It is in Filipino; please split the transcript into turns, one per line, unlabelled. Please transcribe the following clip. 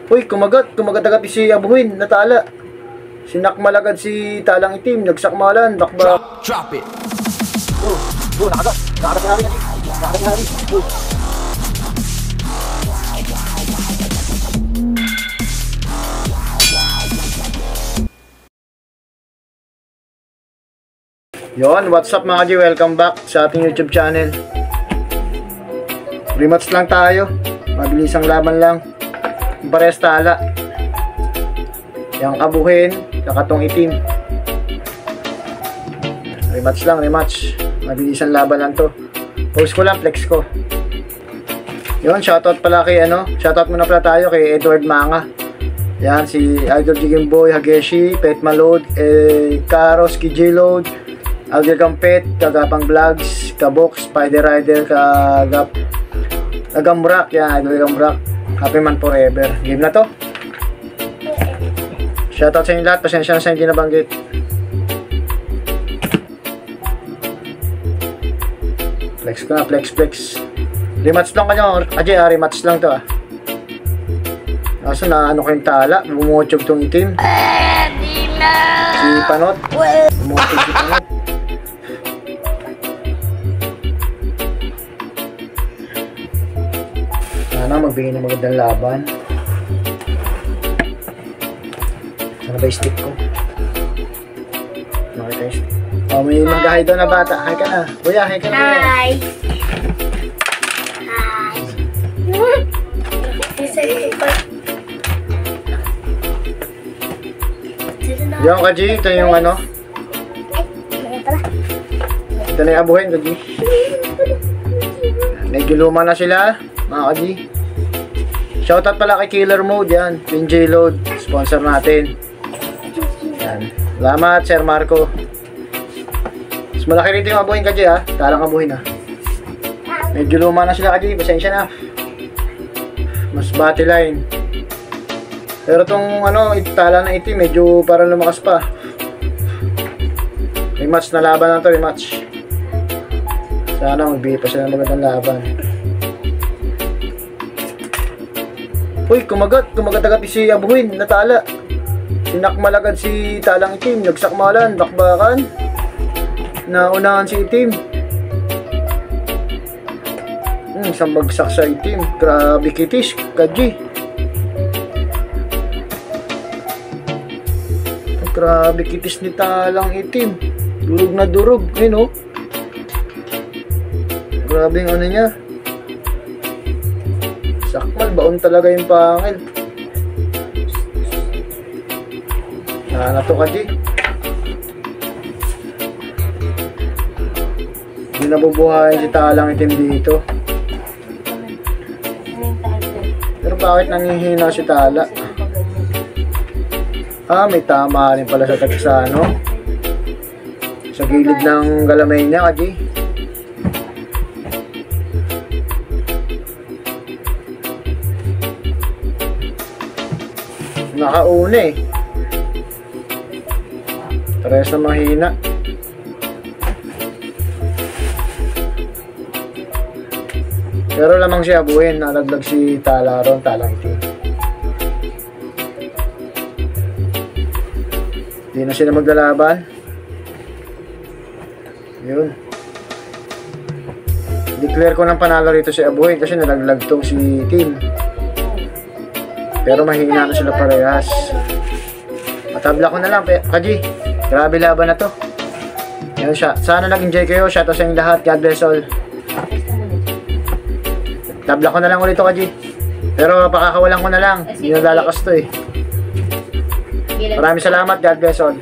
Uy, kumagat agad si Abuhin, natala. Sinakmal agad si Talang Itim, nagsakmalan, bakbak.
Drop it.
Nakagat na rin. Yon, what's up mga G? Welcome back sa ating YouTube channel. Rematch lang tayo. Mabilisang laban lang. Pares tala. Yang Abuhin, nakatong Itim. Rematch lang, rematch. Mabilisang laban lang to. Post ko lang, flex ko. Yon, shoutout pala kay shoutout muna pala tayo kay Edward Manga. Yan, si Idol Jigim Boy, Hageshi, Pet Malod, Karos, KJ Load, Alger Gampet, Kagapang Vlogs, Kabox, Spider Rider, Kagamrak, yan, Idol Gamrak. Happy Man Forever. Game na to. Shoutout sa inyo lahat. Pasensya na sa hindi nabanggit. Flex ko na, flex. Rematch lang kanyo. Rematch lang to Kaso na ko yung tala. Bumuchog tong Itim. Si Panot. Bumuchog si Panot. Sana magbigay ng magandang laban. Sana ba yung stick ko? Nakita yung stick. Oh, may mag-hi daw na bata. Hi ka na. Kuya, hi ka na.
Hi.
Diyan ka, G. Ito yung Ito na yung Abuhin ka, G. Medyo luma na sila, mga ka, G. Shoutout pala kay Killer Mode, yan. PNJ Load, sponsor natin. Yan. Salamat, Sir Marco. Mas malaki rito yung Abuhin ka, G, Talang Abuhin, Medyo luma na sila, ka, G. Pasensya na. Mas bati line. Pero tong Tala na Itim, medyo parang lumakas pa. Rematch na laban lang to, rematch. Sana magbigay pa sila ng magandang laban. Uy, kumagat agad si Abuhin, natala. Sinakmal agad si Talang Itim, nagsakmalan, bakbakan. Naunahan si Itim. Isang bagsak sa Itim. Grabe kitis, kaji. Grabe kitis ni Talang Itim. Durog na durog, Grabe yung niya. Sakmal, baon talaga yung pangil. Na to, kaji. Hindi nabubuhayin si Talang Itim dito. Pero bakit nangihina si Tala? May tama rin pala sa sa gilid ng galamay niya, kaji. Nakauna Pares na mahina. Pero lamang siya Abuhin, nalaglag si Tala ron, Talang Itim. Hindi na sila maglalaban. Yun. Declare ko ng panalo rito si Abuhin kasi nalaglag tong si Itim. Pero mahina na sila parehas. Matabla ko na lang, kaji. Grabe laban na to. Yan siya. Sana nag-enjoy kayo. Shoutout sa inyong lahat. God bless all. Tabla ko na lang ulit to, kaji. Pero pakakawalan ko na lang. Hindi na lalakas to Maraming salamat. God bless all.